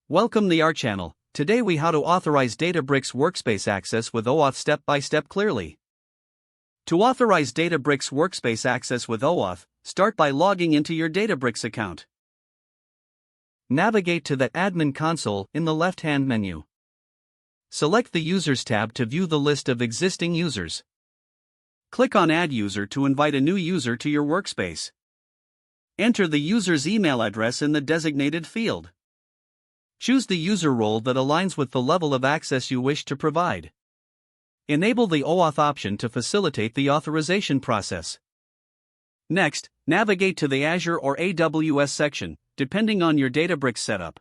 Welcome to our channel. Today we how to authorize Databricks workspace access with OAuth step by step clearly. To authorize Databricks workspace access with OAuth, start by logging into your Databricks account. Navigate to the Admin console in the left-hand menu. Select the Users tab to view the list of existing users. Click on Add User to invite a new user to your workspace. Enter the user's email address in the designated field. Choose the user role that aligns with the level of access you wish to provide. Enable the OAuth option to facilitate the authorization process. Next, navigate to the Azure or AWS section, depending on your Databricks setup.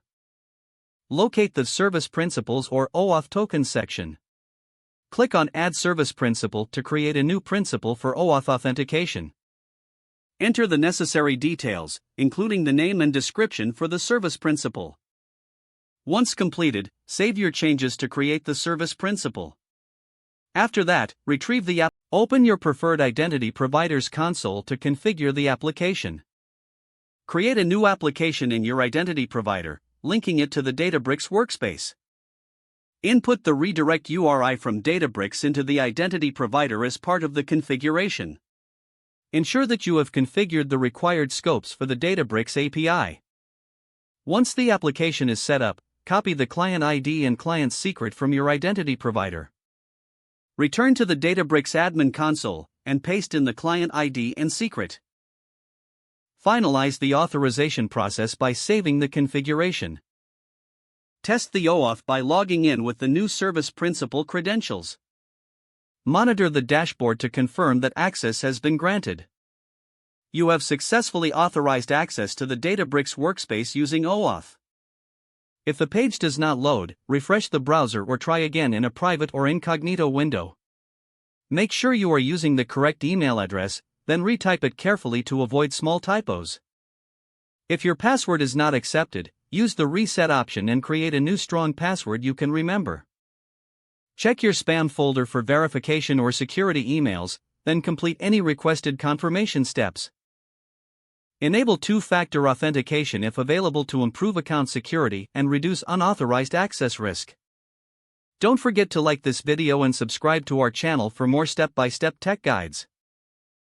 Locate the Service Principals or OAuth Tokens section. Click on Add Service Principal to create a new principal for OAuth authentication. Enter the necessary details, including the name and description for the service principal. Once completed, save your changes to create the service principal. After that, retrieve the app. Open your preferred identity provider's console to configure the application. Create a new application in your identity provider, linking it to the Databricks workspace. Input the redirect URI from Databricks into the identity provider as part of the configuration. Ensure that you have configured the required scopes for the Databricks API. Once the application is set up, copy the client ID and client secret from your identity provider. Return to the Databricks admin console and paste in the client ID and secret. Finalize the authorization process by saving the configuration. Test the OAuth by logging in with the new service principal credentials. Monitor the dashboard to confirm that access has been granted. You have successfully authorized access to the Databricks workspace using OAuth. If the page does not load, refresh the browser or try again in a private or incognito window. Make sure you are using the correct email address, then retype it carefully to avoid small typos. If your password is not accepted, use the reset option and create a new strong password you can remember. Check your spam folder for verification or security emails, then complete any requested confirmation steps. Enable two-factor authentication if available to improve account security and reduce unauthorized access risk. Don't forget to like this video and subscribe to our channel for more step-by-step tech guides.